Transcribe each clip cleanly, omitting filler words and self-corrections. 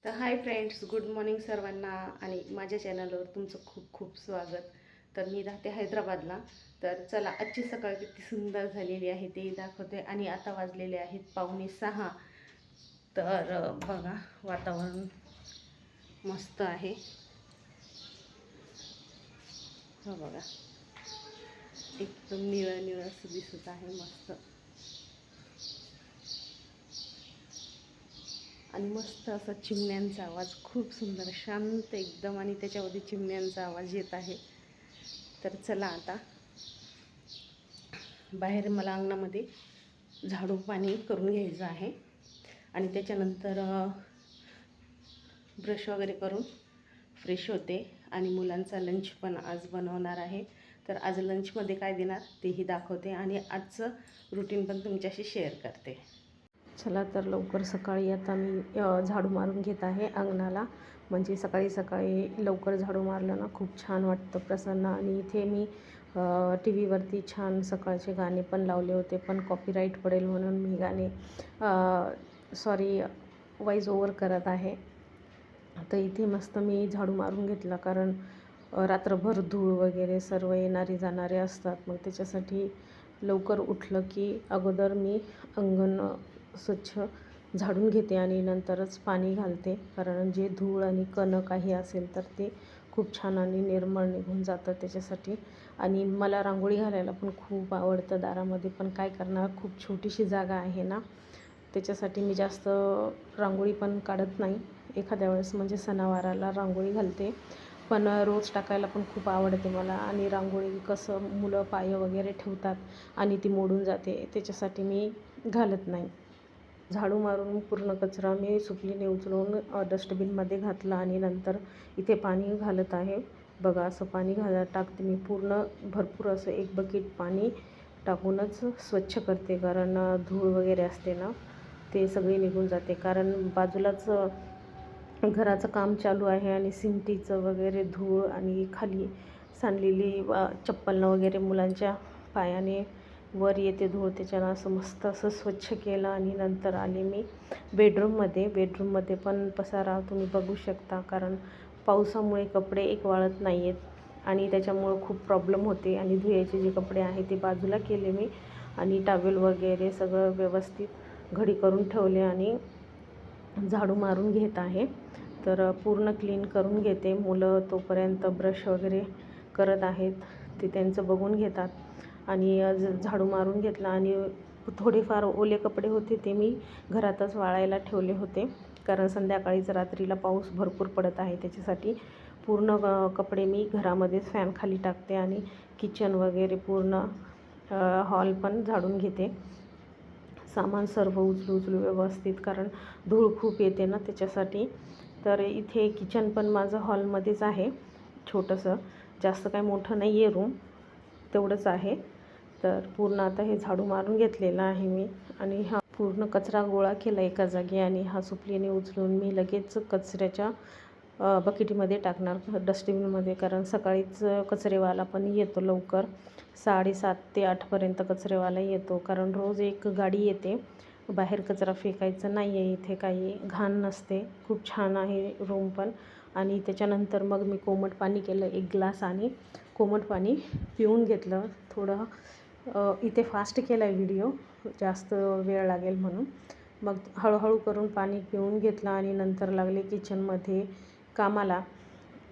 तर hi friends, good morning सर्वांना आणि माझ्या चॅनलवर तुमचं खूप खूप स्वागत. तर मी राहते हैदराबादला. तर चला, आजची सकाळ किती सुंदर झालेली आहे ते दाखवते. आणि आता वाजलेले आहेत 5:45. तर बघा, वातावरण मस्त आहे. हो बघा, एकदम निळं निळं असं दिसत आहे, मस्त. आणि मस्त असा चिमण्यांचा आवाज, खूप सुंदर शांत एकदम, आणि त्याच्यामध्ये चिमण्यांचा आवाज येत आहे. तर चला, आता बाहेर मला अंगणामध्ये झाडू पाणी करून घ्यायचं आहे. आणि त्याच्यानंतर ब्रश वगैरे करून फ्रेश होते. आणि मुलांचा लंच पण आज बनवणार आहे. तर आज लंचमध्ये काय देणार तेही दाखवते, आणि आजचं रुटीन पण तुमच्याशी शेअर करते. चला, तर लवकर सकाळी आता मी झाडू मारून घेत आहे अंगणाला. म्हणजे सकाळी सकाळी लवकर झाडू मारलं ना, खूप छान वाटतं, प्रसन्न. आणि इथे मी टी व्हीवरती छान सकाळचे गाणे पण लावले होते, पण कॉपीराईट पडेल म्हणून मी गाणे वॉइस ओव्हर करत आहे. आता इथे मस्त मी झाडू मारून घेतला, कारण रात्रभर धूळ वगैरे सर्व येणारे जाणारे असतात. मग त्याच्यासाठी लवकर उठलं की अगोदर मी अंगण स्वच्छ झाडून घेते आणि नंतरच पाणी घालते, कारण जे धूळ आणि कण काही असेल तर ते खूप छान आणि निर्मळ निघून जातं त्याच्यासाठी. आणि मला रांगोळी घालायला पण खूप आवडतं दारामध्ये, पण काय करणार, खूप छोटीशी जागा आहे ना, त्याच्यासाठी मी जास्त रांगोळी पण काढत नाही. एखाद्या वेळेस म्हणजे सणावाराला रांगोळी घालते, पण रोज टाकायला पण खूप आवडते मला. आणि रांगोळी कसं मुलं पाय वगैरे ठेवतात आणि ती मोडून जाते, त्याच्यासाठी मी घालत नाही. झाडू मारून पूर्ण कचरा मी सुपलीने उचलून डस्टबिनमध्ये घातला, आणि नंतर इथे पाणी घालत आहे. बघा, असं पाणी टाकते मी पूर्ण, भरपूर असं एक बकेट पाणी टाकूनच स्वच्छ करते, कारण धूळ वगैरे असते ना, ते सगळी निघून जाते. कारण बाजूलाच घराचं काम चालू आहे, आणि सिमटीचं वगैरे धूळ आणि खाली सांडलेली चप्पलनं वगैरे मुलांच्या पायाने वर येते धूळ. त्याच्यानं असं मस्त असं स्वच्छ केलं, आणि नंतर आले मी बेडरूममध्ये पण पसारा तुम्ही बघू शकता, कारण पावसामुळे कपडे वाळत नाही आहेत, आणि त्याच्यामुळं खूप प्रॉब्लेम होते. आणि धुयाचे जे कपडे आहेत ते बाजूला केले मी, आणि टॉवेल वगैरे सगळं व्यवस्थित घडी करून ठेवले, आणि झाडू मारून घेत आहे. तर पूर्ण क्लीन करून घेते. मुलं तोपर्यंत ब्रश वगैरे करत आहेत, ते त्यांचं बघून घेतात. आणि झाडू मारून घेतला, आणि थोडेफार ओले कपडे होते ते मी घरातच वाळायला ठेवले होते, कारण संध्याकाळीच रात्रीला पाऊस भरपूर पडत आहे, त्याच्यासाठी पूर्ण कपडे मी घरामध्येच फॅनखाली टाकते. आणि किचन वगैरे पूर्ण हॉल पण झाडून घेते, सामान सर्व उचलू व्यवस्थित, कारण धूळ खूप येते ना त्याच्यासाठी. तर इथे किचन पण माझं हॉलमध्येच आहे, छोटंसं, जास्त काय मोठं नाही आहे रूम, तेवढंच आहे. तर पूर्ण आता हे झाडू मारून घेतलेलं आहे मी, आणि हा पूर्ण कचरा गोळा केला एका जागी, आणि हा सुपलीने उचलून मी लगेच कचऱ्याच्या बकेटीमध्ये टाकणार, डस्टबिनमध्ये, कारण सकाळीच कचरेवाला पण येतो लवकर, 7:30 ते 8पर्यंत कचरेवाला येतो, कारण रोज एक गाडी येते. बाहेर कचरा फेकायचा नाही आहे, इथे काही घाण नसते, खूप छान आहे रूम पण. आणि त्याच्यानंतर मग मी कोमट पाणी केलं 1 ग्लास, आणि कोमट पाणी पिऊन घेतलं. थोडं इथे फास्ट केला आहे व्हिडिओ, जास्त वेळ लागेल म्हणून. मग हळूहळू करून पाणी पिऊन घेतलं, आणि नंतर लागले किचनमध्ये कामाला.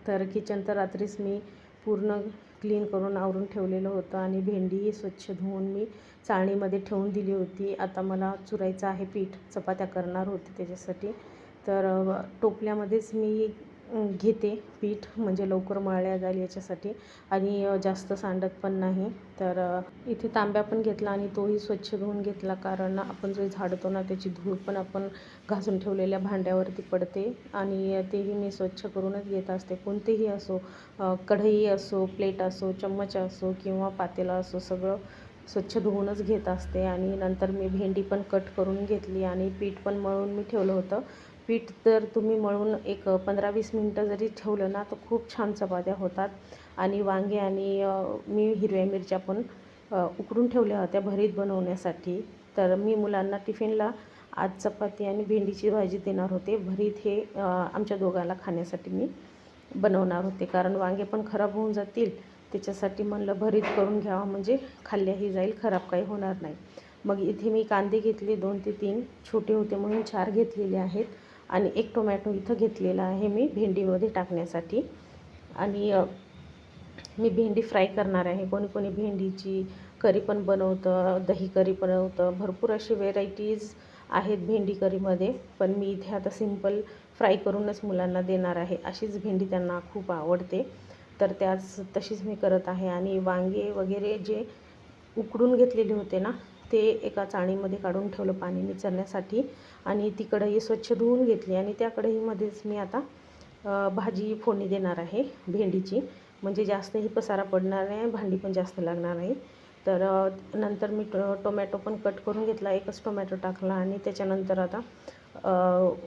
तर किचन तर रात्रीच मी पूर्ण क्लीन करून आवरून ठेवलेलं होतं, आणि भेंडीही स्वच्छ धुवून मी चाळणीमध्ये ठेवून दिली होती. आता मला चुरायचं आहे पीठ, चपात्या करणार होते त्याच्यासाठी. तर टोपल्यामध्येच मी घेते पीठ, म्हणजे लवकर मळल्या जाईल याच्यासाठी, आणि जास्त सांडत पण नाही. तर इथे तांब्या पण घेतला, आणि तोही स्वच्छ धुवून घेतला, कारण आपण जे झाडतो ना त्याची धूळ पण आपण घासून ठेवलेल्या भांड्यावरती पडते, आणि तेही मी स्वच्छ करूनच घेत असते. कोणतेही असो, कढई असो, प्लेट असो, चम्मच असो किंवा पातेलं असो, सगळं स्वच्छ धुवूनच घेत असते. आणि नंतर मी भेंडी पण कट करून घेतली, आणि पीठ पण मळून मी ठेवलं होतं. पीठ जर तुम्ही मळून एक 15-20 मिनटं जरी ठेवलं ना, तर खूप छान चपात्या होतात. आणि वांगे आणि मी हिरव्या मिरच्या पण उकडून ठेवल्या होत्या भरीत बनवण्यासाठी. तर मी मुलांना टिफिनला आज चपाती आणि भेंडीची भाजी देणार होते. भरीत हे आमच्या दोघांना खाण्यासाठी मी बनवणार होते, कारण वांगे पण खराब होऊन जातील. त्याच्यासाठी म्हणलं भरीत करून घ्यावा, म्हणजे खाल्ल्याही जाईल, खराब काही होणार नाही. मग इथे मी कांदे घेतले 2 ते 3, छोटे होते म्हणून 4 घेतलेले आहेत. आणि 1 टोमॅटो इथं घेतलेला आहे मी भेंडीमध्ये टाकण्यासाठी. आणि मी भेंडी फ्राय करणार आहे. कोणी कोणी भेंडीची करी पण बनवतं, दही करी बनवतं, भरपूर असे व्हेरायटीज आहेत भेंडी करीमध्ये. पण मी इथे आता सिंपल फ्राय करूनच मुलांना देणार आहे. अशीच भेंडी त्यांना खूप आवडते, तर तशीच मी करत आहे. आणि वांगे वगैरे जे उकडून घेतलेले होते ना, ते एका चाळणीमध्ये काढून ठेवलं पाणी निचरण्यासाठी. आणि ती कढई स्वच्छ धुवून घेतली आणि त्या कढईमध्येच मी आता भाजी फोडणी देणार आहे भेंडीची, म्हणजे जास्तही पसारा पडणार नाही, भांडी पण जास्त लागणार नाही. तर नंतर मी टोमॅटो पण कट करून घेतला, एकच टोमॅटो टाकला. आणि त्याच्यानंतर आता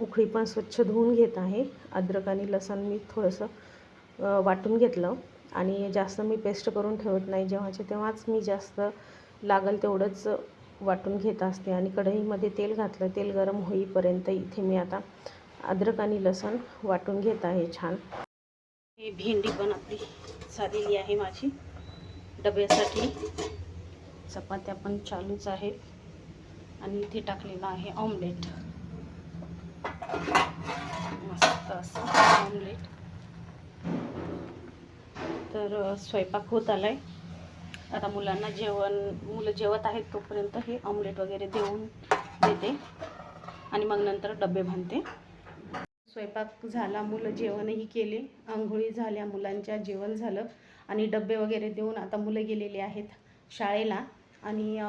उकळी पण स्वच्छ धुवून घेत आहे. अद्रक आणि लसूण मी थोडंसं वाटून घेतलं, आणि जास्त मी पेस्ट करून ठेवत नाही, जेव्हाच्या तेव्हाच मी जास्त लागेल तेवढंच वाटून घेत असते. आणि कढईमध्ये तेल घातलं, तेल गरम होईपर्यंत इथे मी आता अद्रक आणि लसूण वाटून घेत आहे छान. हे भेंडी पण आपली झालेली आहे माझी डब्यासाठी. चपात्या पण चालूच आहेत. आणि इथे टाकलेला आहे ऑमलेट, मस्त असं ऑमलेट. तर स्वयंपाक होत आलाय. आता मुलांना मुलं जेवत आहेत तोपर्यंत हे ऑमलेट वगैरे देऊन देते, आणि मग नंतर डबे बांधते. स्वयंपाक झाला, मुलं जेवणही केले, आंघोळी झाल्या मुलांच्या, जेवण झालं, आणि डबे वगैरे देऊन आता मुलं गेलेले आहेत शाळेला. आणि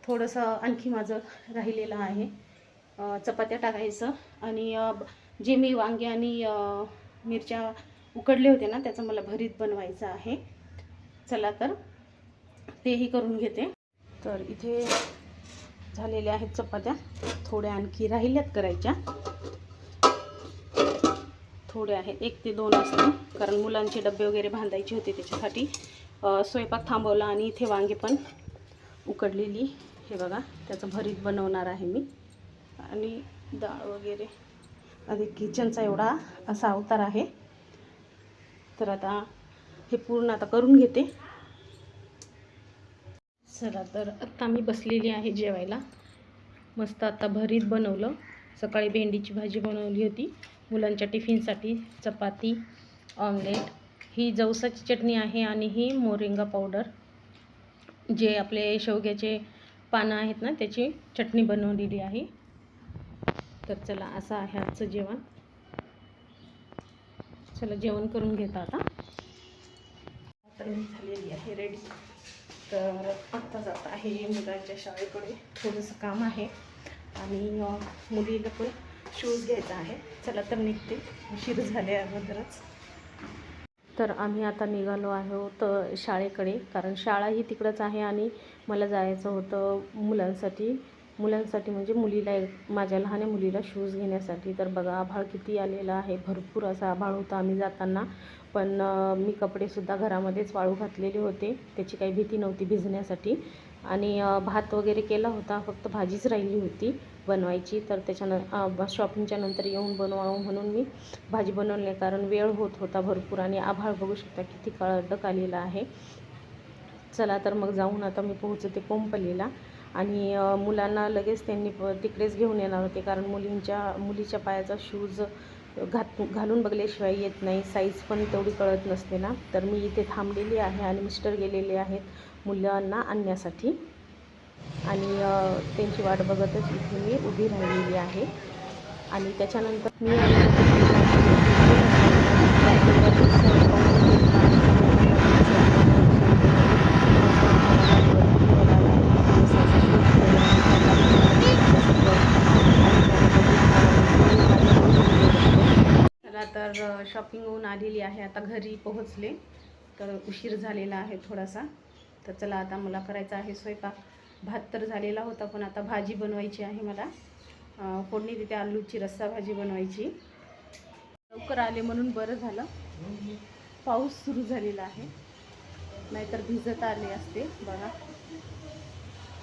थोडंसं आणखी माझं राहिलेलं आहे चपात्या टाकायचं. आणि जे मी वांगे आणि मिरच्या उकडले होते ना, त्याचं मला भरीत बनवायचं आहे. चला तर तेही करून घेते. तर इथे झालेल्या आहेत चपात्या, थोड्या आणखी राहिल्यात करायच्या, थोडे आहेत, 1 ते 2 असतील, कारण मुलांचे डबे वगैरे बांधायचे होते, त्याच्यासाठी स्वयंपाक थांबवला. आणि इथे वांगे पण उकडलेली, हे बघा, त्याचं भरीत बनवणार आहे मी. आणि डाळ वगैरे, आधी किचनचा एवढा असा अवतार आहे. तर आता हे पूर्ण आता करून घेते. चला तर आत्ता मी बसलेली आहे जेवायला. मस्त आता भरीत बनवलं, सकाळी भेंडीची भाजी बनवली होती मुलांच्या टिफिनसाठी, चपाती, ऑमलेट, ही जवसाची चटणी आहे, आणि ही मोरिंगा पावडर, जे आपले शेवग्याचे पानं आहेत ना, त्याची चटणी बनवलेली आहे. तर चला, असं आहे आजचं जेवण. चला जेवण करून घेता आता. तर मी झालेली आहे रेडी. तर आत्ता जात आहे मुलांच्या शाळेकडे, थोडंसं काम आहे, आणि मुलीला पण शूज घ्यायचा आहे. चला तर निघते, उशीर झाले अगोदरच. तर आम्ही आता निघालो आहोत शाळेकडे, कारण शाळा ही तिकडंच आहे. आणि मला जायचं होतं मुलांसाठी म्हणजे मुलीला, माझ्या लहान मुलीला शूज घेण्यासाठी. तर बघा आभाळ किती आलेलं आहे, भरपूर असं आभाळ होतं आम्ही जाताना. पण मी कपडेसुद्धा घरामध्येच वाळू घातलेले होते, त्याची काही भीती नव्हती भिजण्यासाठी. आणि भात वगैरे केला होता, फक्त भाजीच राहिली होती बनवायची. तर शॉपिंगच्या नंतर येऊन बनवावं म्हणून मी भाजी बनवली, कारण वेळ होत होता भरपूर. आणि आभाळ बघू शकता किती कडक आलेला आहे. चला तर मग जाऊन आता मी पोहोचते कोंपलीला. आणि मुलांना लगेच त्यांनी तिकडेच घेऊन येणार होते, कारण मुलीच्या पायाचा शूज घालून बघल्याशिवाय येत नाही, साईज पण तेवढी कळत नसते ना. तर मी इथे थांबलेली आहे, आणि मिस्टर गेलेले आहेत मुलांना आणण्यासाठी. आणि त्यांची वाट बघतच इथे मी उभी राहिलेली आहे. आणि त्याच्यानंतर मी तर शॉपिंग होऊन आलेली आहे, आता घरी पोहोचले. तर उशीर झालेला आहे थोडासा. तर चला आता मला करायचा आहे स्वयंपाक. भात तर झालेला होता, पण आता भाजी बनवायची आहे मला. फोडणी देते, आलूची रस्सा भाजी बनवायची. लवकर आले म्हणून बरं झालं, पाऊस सुरू झालेला आहे, नाहीतर भिजत आले असते बघा.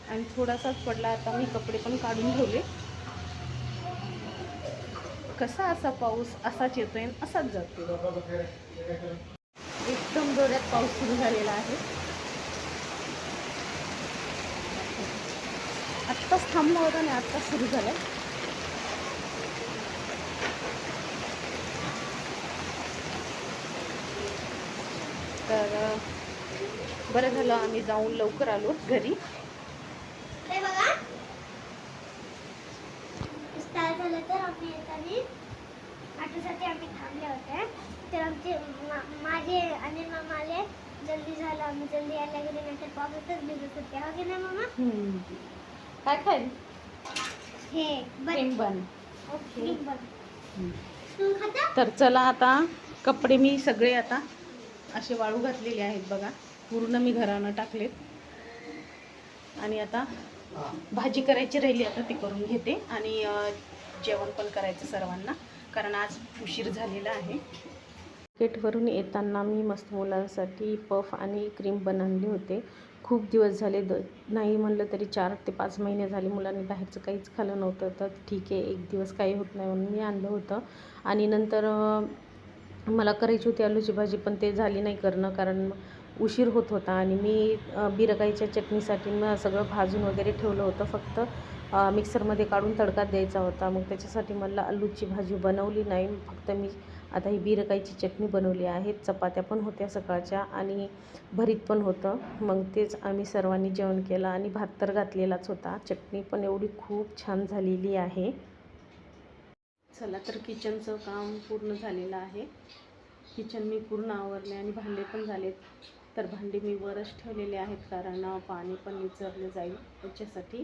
आणि थोडासाच पडला. आता मी कपडे पण काढून ठेवले, कसा असा पाऊस असाच येतोय आणि असाच जातोय. एकदम जोरात पाऊस सुरू झालेला आहे. आत्ताच थांबला होता आणि आत्ताच सुरू झाला. तर बरं झालं आम्ही जाऊन लवकर आलो घरी. काय झालं तर आम्ही येताना ऑटोसाठी आम्ही थांबले होते. तर आमचे माझे आणि मामाले जल्दी झालं. आम्ही जल्दी यायला गेले नाही तर पावसातच भिजत होते. हो की नाही मामा? काय खाय हे क्रीम बन. क्रीम बन. तू खाता? तर चला आता कपडे मी सगळे आता असे वाळू घातलेले आहेत बघा. पूर्ण मी घरानं टाकलेत. आणि आता भाजी करायची राहिली, आता ती करून घेते आणि जेवण पण करायचं सर्वांना, कारण आज उशीर झालेला आहे. मार्केटवरून येताना मी मस्त मुलांसाठी पफ आणि क्रीम बन आणले होते. खूप दिवस झाले, नाही म्हणलं तरी 4 ते 5 महिने झाले मुलांनी बाहेरचं काहीच खाल्लं नव्हतं. तर ठीक आहे, एक दिवस काही होत नाही म्हणून मी आणलं होतं. आणि नंतर मला करायची होती आलूची भाजी, पण ते झाली नाही करणं, कारण उशीर होत होता. आणि मी बिरकाईच्या चटणीसाठी सगळं भाजून वगैरे ठेवलं होतं. फक्त मिक्सरमध्ये काढून तडका द्यायचा होता. मग त्याच्यासाठी मला आलूची भाजी बनवली नाही. फक्त मी आता ही बिरकाईची चटणी बनवली आहे. चपात्या पण होत्या सकाळच्या आणि भरीत पण होतं. मग तेच आम्ही सर्वांनी जेवण केलं आणि भात तर घातलेलाच होता. चटणी पण एवढी खूप छान झालेली आहे. चला तर किचनचं काम पूर्ण झालेलं आहे. किचन मी पूर्ण आवरले आणि भांडे पण झालेत. तर भांडे मी वरच ठेवलेले आहेत, कारण पाणी पण निचरलं जाईल त्याच्यासाठी.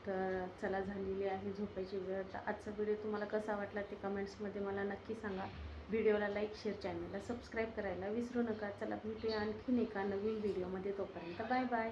तर चला, झालेली आहे झोपायची वेळ. तर आजचा व्हिडिओ तुम्हाला कसा वाटला ते कमेंट्समध्ये मला नक्की सांगा. व्हिडिओला लाईक, शेअर, चॅनलला सबस्क्राईब करायला विसरू नका. चला भेटूया आणखीन एका नवीन व्हिडिओमध्ये. तोपर्यंत बाय बाय.